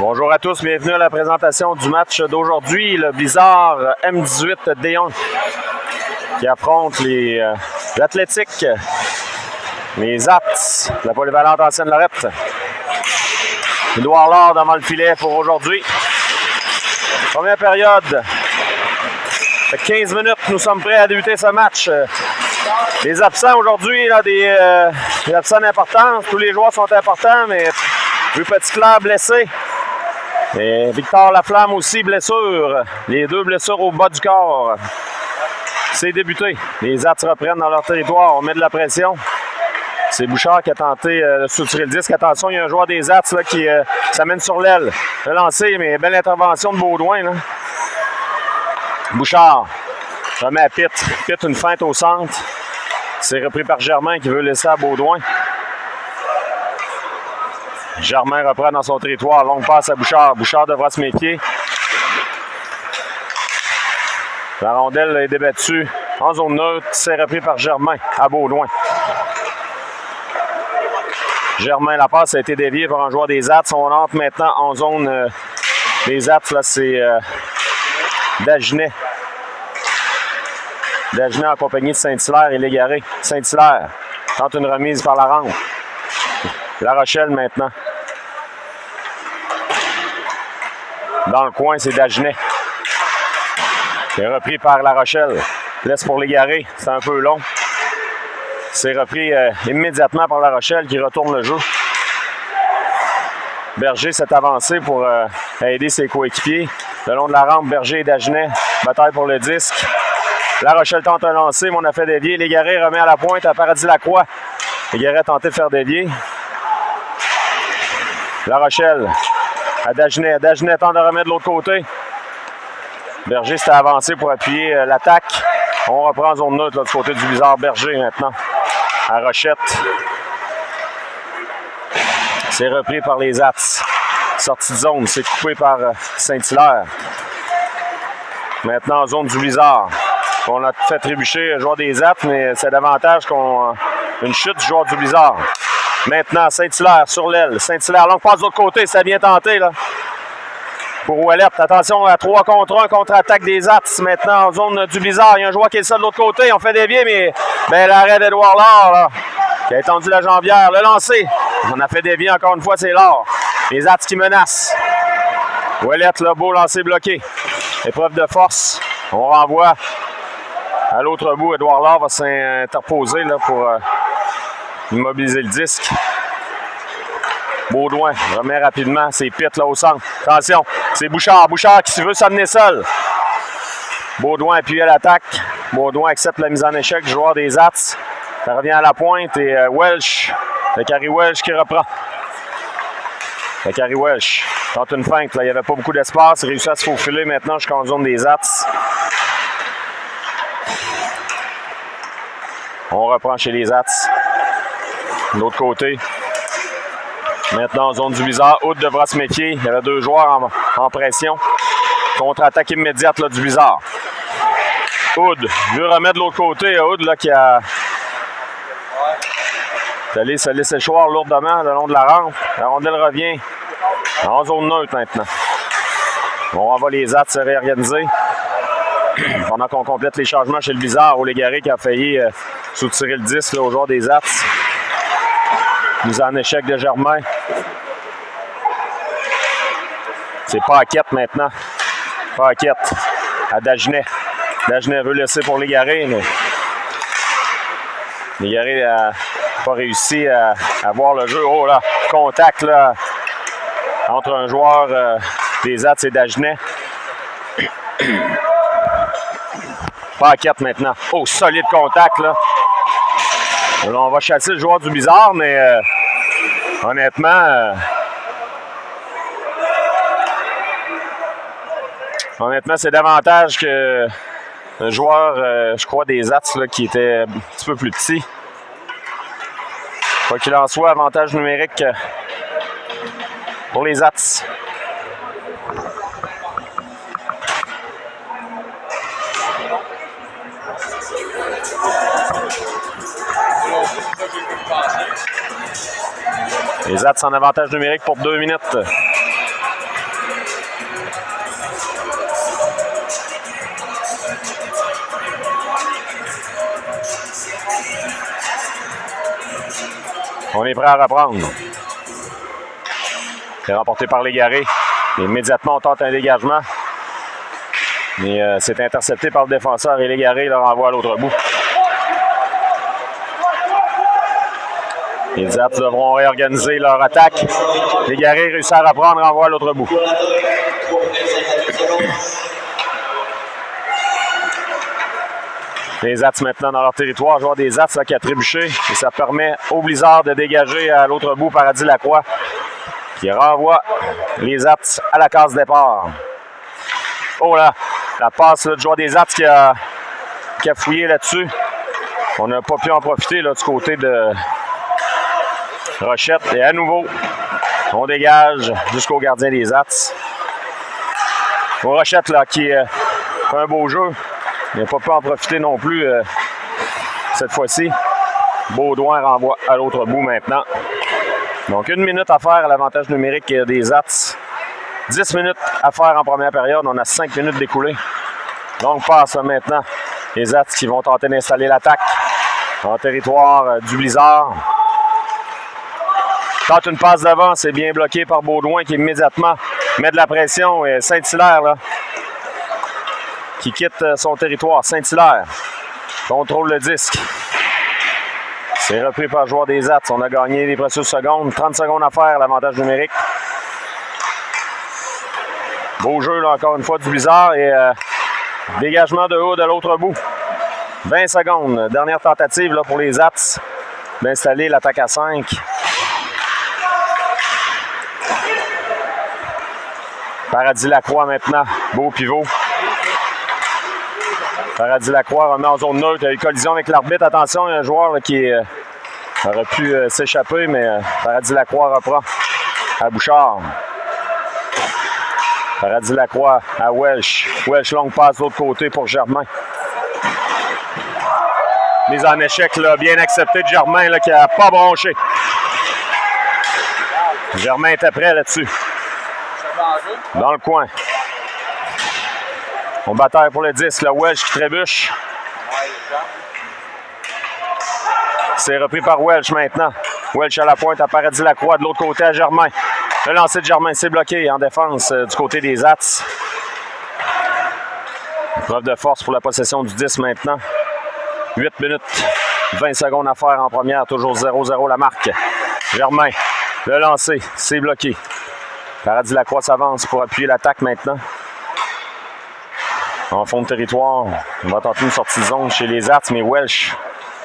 Bonjour à tous, bienvenue à la présentation du match d'aujourd'hui. Le Blizzard M18 D1 qui affronte les Athlétiques, les Ats, la polyvalente en Seine-Lorette. Édouard Laure devant le filet pour aujourd'hui. Première période. 15 minutes, nous sommes prêts à débuter ce match. Les absents aujourd'hui, des absents d'importance. Tous les joueurs sont importants, mais vu Petit-Clair blessé. Et Victor Laflamme aussi, blessure. Les deux blessures au bas du corps. C'est débuté. Les Ats reprennent dans leur territoire. On met de la pression. C'est Bouchard qui a tenté de soutirer le disque. Attention, il y a un joueur des Ats là, qui s'amène sur l'aile. Le lancer, mais belle intervention de Baudouin. Là. Bouchard remet à Pitt. Pitt, une feinte au centre. C'est repris par Germain qui veut laisser à Baudouin. Germain reprend dans son territoire. Longue passe à Bouchard. Bouchard devra se méfier. La rondelle est débattue en zone neutre. C'est repris par Germain à Baudouin. Germain, la passe a été déviée par un joueur des Ats. On entre maintenant en zone des Ats. Là, c'est Dagenet. Dagenet en compagnie de Saint-Hilaire et Légaré. Saint-Hilaire tente une remise par la rampe. La Rochelle maintenant. Dans le coin, c'est Dagenet. C'est repris par La Rochelle. Laisse pour Légaré. C'est un peu long. C'est repris immédiatement par La Rochelle qui retourne le jeu. Berger s'est avancé pour aider ses coéquipiers. Le long de la rampe, Berger et Dagenet. Bataille pour le disque. La Rochelle tente un lancer, mais on a fait dévier. Légaré remet à la pointe à Paradis-Lacroix. Légaré a tenté de faire dévier. La Rochelle à Dagenet. Dagenet tente de remettre de l'autre côté. Berger s'est avancé pour appuyer l'attaque. On reprend en zone neutre là, du côté du Blizzard. Berger maintenant à Rochette. C'est repris par les Ats. Sortie de zone, c'est coupé par Saint-Hilaire. Maintenant en zone du Blizzard. On a fait trébucher le joueur des Ats, mais c'est davantage qu'une chute du joueur du Blizzard. Maintenant, Saint-Hilaire sur l'aile. Saint-Hilaire, longue passe de l'autre côté, ça a bien tenté là. Pour Ouellette, attention à 3 contre 1, contre-attaque des Ats. Maintenant en zone du Blizzard, il y a un joueur qui est seul de l'autre côté. On fait dévier, mais l'arrêt d'Édouard Laure là, qui a étendu la jambière. Le lancer, on a fait dévier encore une fois, c'est Laure. Les Ats qui menacent. Ouellette, le beau lancer bloqué. Épreuve de force. On renvoie à l'autre bout. Édouard Laure va s'interposer là, pour immobiliser le disque. Baudouin remet rapidement. C'est Pitt là au centre. Attention, c'est Bouchard. Bouchard qui veut s'amener seul. Baudouin appuie à l'attaque. Baudouin accepte la mise en échec du joueur des Ats. Ça revient à la pointe et Welsh. Le Carrie Welsh qui reprend. Le Carrie Welsh tente une feinte. Là. Il n'y avait pas beaucoup d'espace. Il réussit à se faufiler maintenant jusqu'en zone des Ats. On reprend chez les Ats. De l'autre côté. Maintenant en zone du Blizzard. Hood devra se méfier. Il y avait deux joueurs en pression. Contre-attaque immédiate là, du Blizzard. Hood veut remettre de l'autre côté. Hood là, qui a allé se laisser choir lourdement le long de la rampe. La rondelle revient en zone neutre maintenant. On renvoie les Ats se réorganiser. Pendant qu'on complète les changements chez le Blizzard, au Légaré qui a failli soutirer le disque là, au joueur des Ats. Mise en échec de Germain. C'est Paquette maintenant. Paquette à Dagenet. Dagenet veut laisser pour Légaré, mais Légaré n'a pas réussi à voir le jeu. Oh là, contact là, entre un joueur des Ats et Dagenet. Paquette maintenant. Oh, solide contact là. Là, on va chasser le joueur du Blizzard, mais honnêtement, c'est davantage que un joueur, je crois, des Ats là, qui était un petit peu plus petit. Quoi qu'il en soit, avantage numérique pour les Ats. Les Ats en avantage numérique pour 2 minutes. On est prêt à reprendre. C'est remporté par Légaré. Immédiatement, on tente un dégagement. Mais c'est intercepté par le défenseur et Légaré le renvoie à l'autre bout. Les Zats devront réorganiser leur attaque. Légaré réussit à reprendre, renvoie à l'autre bout. Les Zats maintenant dans leur territoire. Joueur des Zats qui a trébuché. Et ça permet au Blizzard de dégager à l'autre bout Paradis Lacroix qui renvoie les Zats à la case départ. Oh là, la passe là, du joueur des Zats qui a fouillé là-dessus. On n'a pas pu en profiter là, du côté de Rochette. Et à nouveau, on dégage jusqu'au gardien des Zats. Rochette là, qui fait un beau jeu. Il n'a pas pu en profiter non plus cette fois-ci. Baudouin renvoie à l'autre bout maintenant. Donc, 1 minute à faire à l'avantage numérique des Zats. 10 minutes à faire en première période. On a 5 minutes d'écoulées. Donc, passe maintenant les Zats qui vont tenter d'installer l'attaque en territoire du Blizzard. Tente une passe d'avant, c'est bien bloqué par Baudouin qui immédiatement met de la pression. Et Saint-Hilaire, là, qui quitte son territoire. Saint-Hilaire contrôle le disque. C'est repris par le joueur des Zats. On a gagné les précieuses secondes. 30 secondes à faire, l'avantage numérique. Beau jeu, là, encore une fois, du Blizzard. Et dégagement de haut de l'autre bout. 20 secondes. Dernière tentative là, pour les Zats d'installer l'attaque à 5. Paradis Lacroix maintenant. Beau pivot. Paradis Lacroix remet en zone neutre. Il y a eu collision avec l'arbitre. Attention, il y a un joueur là, qui aurait pu s'échapper, mais Paradis Lacroix reprend à Bouchard. Paradis Lacroix à Welch. Welch longue passe de l'autre côté pour Germain. Mise en échec là, bien acceptée de Germain là, qui n'a pas bronché. Germain était prêt là-dessus. Dans le coin. On bataille pour le disque. Le Welch qui trébuche. C'est repris par Welch maintenant. Welch à la pointe à Paradis Lacroix. De l'autre côté à Germain. Le lancer de Germain, c'est bloqué en défense du côté des Zats. Preuve de force pour la possession du 10 maintenant. 8 minutes, 20 secondes à faire en première. Toujours 0-0 la marque. Germain, le lancer, c'est bloqué. Paradis Lacroix s'avance pour appuyer l'attaque maintenant. En fond de territoire, on va tenter une sortie de zone chez les Zats, mais Welch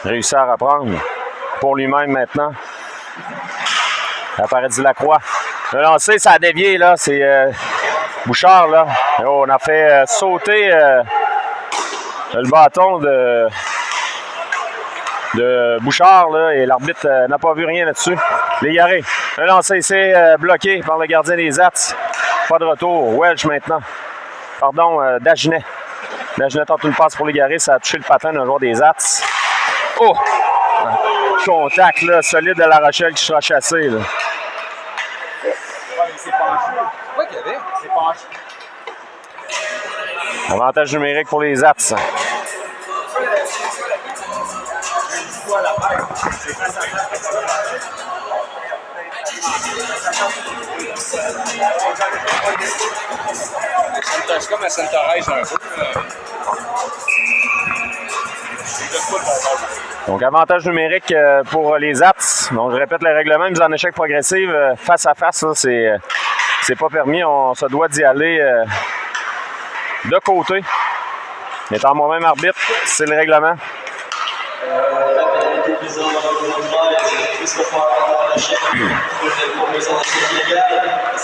réussit à reprendre pour lui-même maintenant. À Paradis Lacroix. Le lancer, ça a dévié, là. C'est Bouchard, là. Et on a fait sauter le bâton de Bouchard, là, et l'arbitre n'a pas vu rien là-dessus. Légaré. Le lancer, c'est bloqué par le gardien des Zats. Pas de retour. Welch maintenant. Pardon, Dagenet. Dagenet tente une passe pour Légaré. Ça a touché le patin d'un joueur des Zats. Oh! Contact, là, solide de La Rochelle qui sera chassé, là. Avantage numérique pour les Zats. C'est comme à Sainte-Thérèse un peu. Donc, avantage numérique pour les Zats. Donc, je répète le règlement, mise en échec progressive face à face, c'est pas permis. On se doit d'y aller de côté. Étant moi-même arbitre, c'est le règlement.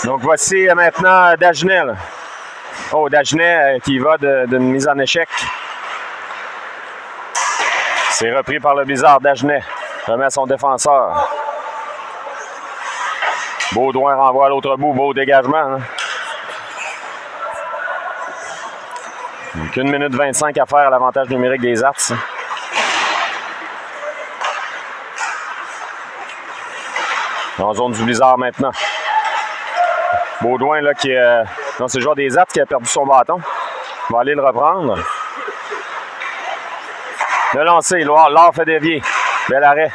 Donc, voici maintenant Dagenet. Là. Oh, Dagenet qui va d'une mise en échec. C'est repris par le Blizzard. Dagenet remet à son défenseur. Baudouin renvoie à l'autre bout. Beau dégagement. Hein. Donc, 1 minute 25 à faire à l'avantage numérique des Zats. En zone du Blizzard maintenant. Baudouin, là, qui est. Non, c'est le joueur des Zats qui a perdu son bâton. On va aller le reprendre. Le lancer, Laure fait dévier. Bel arrêt.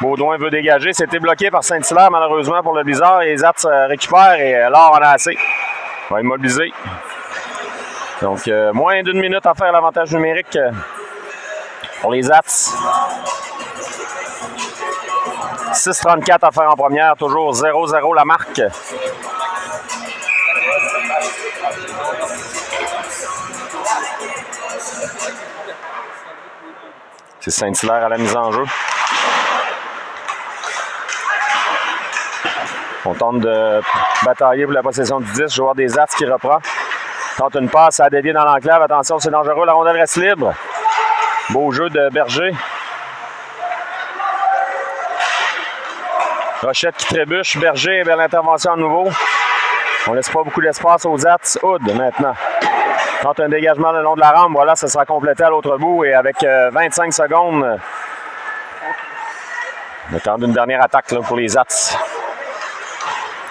Baudouin veut dégager. C'était bloqué par Saint-Hilaire, malheureusement, pour le Blizzard. Et les Ats récupèrent et Laure en a assez. Va immobiliser. Donc, moins d'une minute à faire l'avantage numérique pour les Ats. 6,34 à faire en première. Toujours 0-0 la marque. C'est Saint-Hilaire à la mise en jeu. On tente de batailler pour la possession du 10. Joueur des Ats qui reprend. Tente une passe à dévier dans l'enclave. Attention, c'est dangereux. La rondelle reste libre. Beau jeu de Berger. Rochette qui trébuche. Berger vers l'intervention à nouveau. On laisse pas beaucoup d'espace aux Ats. Hood maintenant. Tente un dégagement le long de la rampe. Voilà, ça sera complété à l'autre bout. Et avec 25 secondes, on attend une dernière attaque là, pour les Ats.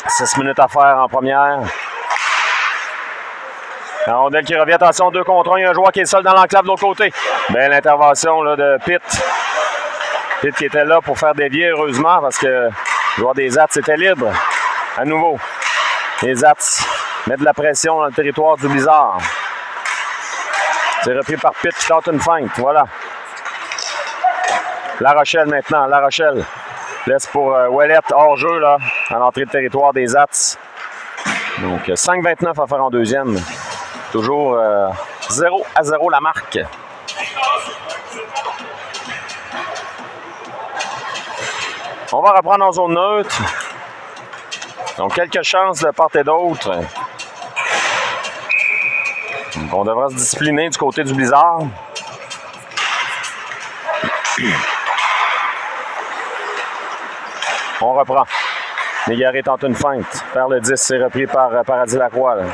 6 minutes à faire en première. La rondelle qui revient. Attention, 2 contre 1. Il y a un joueur qui est seul dans l'enclave de l'autre côté. Belle intervention là, de Pitt. Pitt qui était là pour faire dévier, heureusement, parce que le joueur des Ats était libre. À nouveau, les Ats mettent de la pression dans le territoire du Blizzard. C'est repris par Pitt qui tente une feinte. Voilà. La Rochelle maintenant. La Rochelle laisse pour Ouellette hors jeu là, à l'entrée de territoire des Ats. Donc 5,29 à faire en deuxième. Toujours 0-0 la marque. On va reprendre en zone neutre. Donc quelques chances de part et d'autre. Donc on devra se discipliner du côté du Blizzard. On reprend. Légaré tente une feinte. Perd le 10, c'est repris par Paradis Lacroix. Là.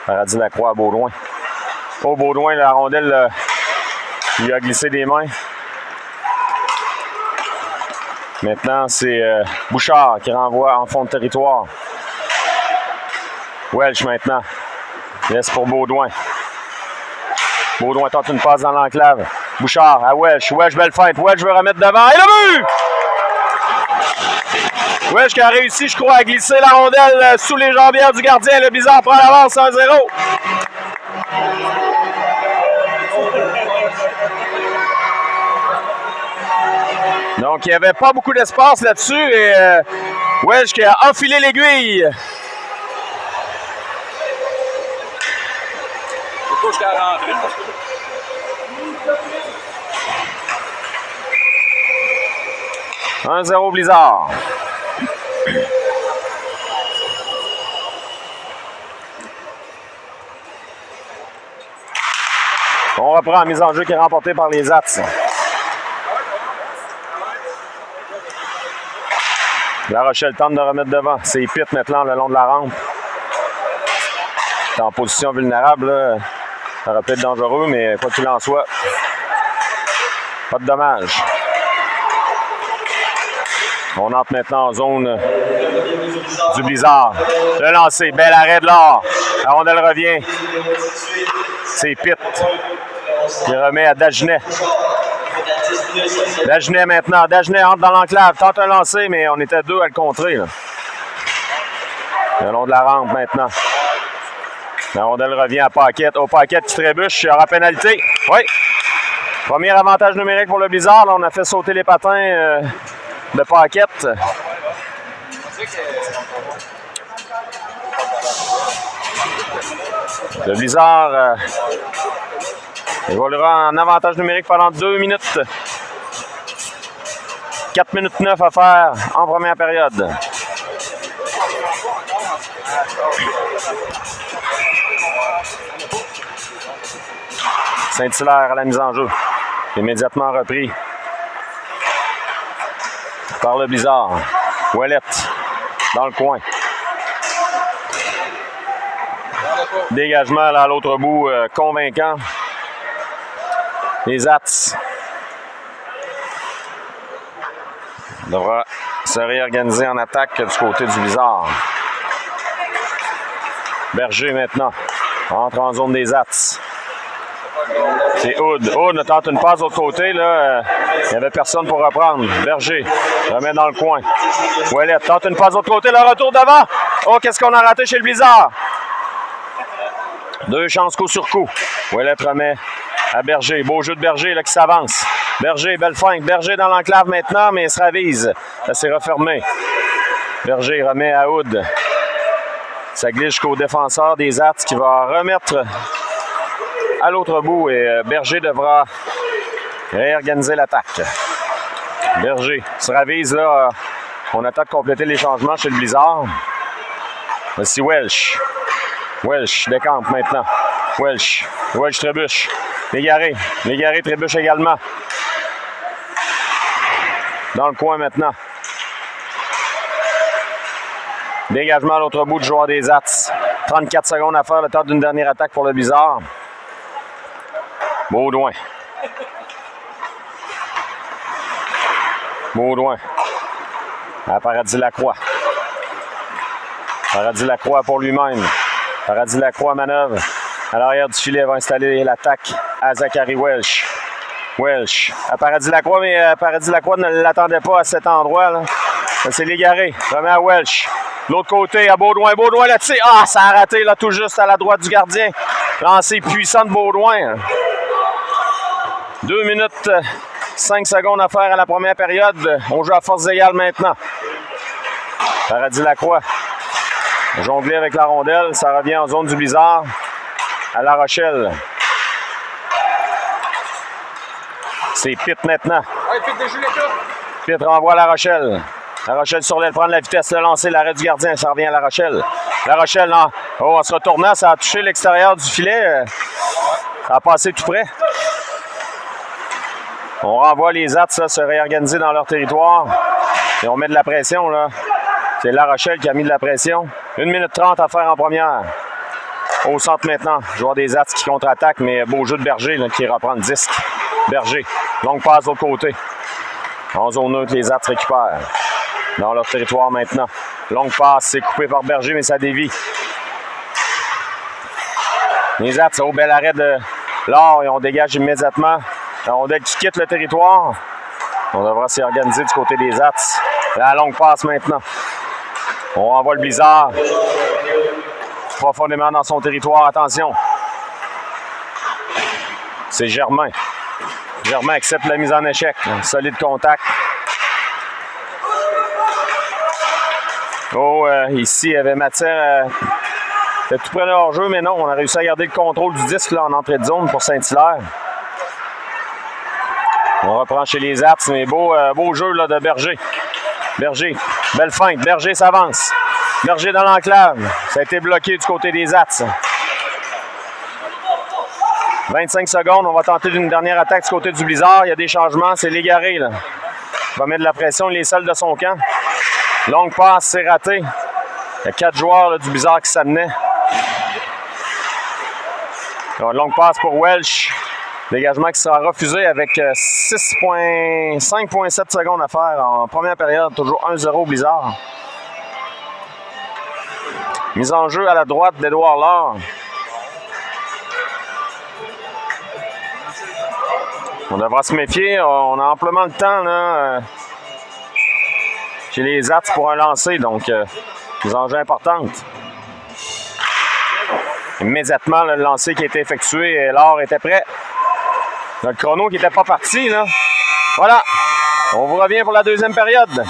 Paradis Lacroix à Baudouin. Oh, Baudouin, la rondelle lui a glissé des mains. Maintenant, c'est Bouchard qui renvoie en fond de territoire. Welch maintenant. Laisse pour Baudouin. Baudouin tente une passe dans l'enclave. Bouchard à Welch. Welch, belle feinte. Welch veut remettre devant. Et le but! Welch qui a réussi, je crois, à glisser la rondelle sous les jambières du gardien. Le Blizzard prend l'avance 1-0. Donc, il n'y avait pas beaucoup d'espace là-dessus et Welch qui a enfilé l'aiguille. C'est pas jusqu'à la rentrée. 1-0 Blizzard. On reprend la mise en jeu qui est remportée par les Ats. La Rochelle tente de remettre devant. C'est Pitt maintenant le long de la rampe. C'est en position vulnérable. Là. Ça aurait pu être dangereux, mais quoi qu'il en soit, pas de dommage. On entre maintenant en zone du Blizzard. Le lancer, bel arrêt de l'or. La rondelle revient. C'est Pitt qui remet à Dagenet. Dagenet maintenant. Dagenet entre dans l'enclave. Tente un lancer, mais on était deux à le contrer. Là. Le long de la rampe maintenant. La rondelle revient à Paquette. Au Paquette qui trébuche. Il y aura pénalité. Oui. Premier avantage numérique pour le Blizzard. Là, on a fait sauter les patins de Paquette. Le Blizzard évoluera en avantage numérique pendant 2 minutes. 4 minutes 9 à faire en première période. Saint-Hilaire à la mise en jeu. Immédiatement repris par le Blizzard. Ouellette dans le coin. Dégagement là, à l'autre bout, convaincant. Les Ats devra se réorganiser en attaque du côté du Blizzard. Berger maintenant entre en zone des Ats. C'est Hood. Hood tente une passe de l'autre côté. Là, il n'y avait personne pour reprendre. Berger remet dans le coin. Ouellet tente une passe de l'autre côté. Le retour devant. Oh, qu'est-ce qu'on a raté chez le Blizzard? 2 chances coup sur coup. Ouellet remet à Berger. Beau jeu de Berger là, qui s'avance. Berger, belle feinte. Berger dans l'enclave maintenant, mais il se ravise. Ça s'est refermé. Berger remet à Hood. Ça glisse jusqu'au défenseur des Ats qui va remettre à l'autre bout et Berger devra réorganiser l'attaque. Berger se ravise là. On attend de compléter les changements chez le Blizzard. Voici Welsh. Welsh décampe maintenant. Welsh trébuche. Légaré trébuche également. Dans le coin maintenant. Dégagement à l'autre bout du joueur des Ats. 34 secondes à faire, le temps d'une dernière attaque pour le Blizzard. Baudouin. À Paradis-Lacroix. Paradis-Lacroix pour lui-même. Paradis-Lacroix manœuvre. À l'arrière du filet va installer l'attaque à Zachary Welsh. Welsh à Paradis-Lacroix, mais Paradis-Lacroix ne l'attendait pas à cet endroit. C'est Légaré. Remet à Welsh. L'autre côté, à Baudouin. Baudouin là-dessus. Ah, ça a raté là, tout juste à la droite du gardien. Lancé puissant de Baudouin. 2 minutes 5 secondes à faire à la première période. On joue à force égale maintenant. Paradis-Lacroix. Jongler avec la rondelle. Ça revient en zone du Blizzard. À La Rochelle. C'est Pitt maintenant. Pitt renvoie à La Rochelle. La Rochelle sur l'aile, prendre la vitesse, le lancer, l'arrêt du gardien, ça revient à La Rochelle. La Rochelle, non. Oh, en se retournant, ça a touché l'extérieur du filet. Ça a passé tout près. On renvoie les Ats se réorganiser dans leur territoire. Et on met de la pression, là. C'est La Rochelle qui a mis de la pression. 1 minute 30 à faire en première. Au centre maintenant, joueur des Ats qui contre-attaque, mais beau jeu de Berger là, qui reprend le disque. Berger, longue passe de l'autre côté. En zone neutre, les Ats récupèrent. Dans leur territoire maintenant. Longue passe, c'est coupé par Berger, mais ça dévie. Les Ats, au bel arrêt de Laure et on dégage immédiatement. La rondelle qui quitte le territoire. On devra s'y organiser du côté des Ats. La longue passe maintenant. On renvoie le Blizzard. Profondément dans son territoire. Attention. C'est Germain. Germain accepte la mise en échec. Un solide contact. Oh, ici, il y avait matière. C'était tout près de hors-jeu, mais non, on a réussi à garder le contrôle du disque là, en entrée de zone pour Saint-Hilaire. On reprend chez les Ats, mais beau jeu là, de Berger. Berger, belle feinte. Berger s'avance. Berger dans l'enclave. Ça a été bloqué du côté des Ats. 25 secondes, on va tenter une dernière attaque du côté du Blizzard. Il y a des changements, c'est Légaré là. Il va mettre de la pression, il est seul de son camp. Longue passe, c'est raté. Il y a 4 joueurs là, du Blizzard qui s'amenaient. Longue passe pour Welsh. Dégagement qui sera refusé avec 5,7 secondes à faire en première période. Toujours 1-0 Blizzard. Mise en jeu à la droite d'Édouard Laure. On devra se méfier. On a amplement le temps là, chez les Ats pour un lancer. Donc, mise en jeu importante. Immédiatement, le lancer qui a été effectué, Laure était prêt. Le chrono qui n'était pas parti, là. Voilà. On vous revient pour la deuxième période.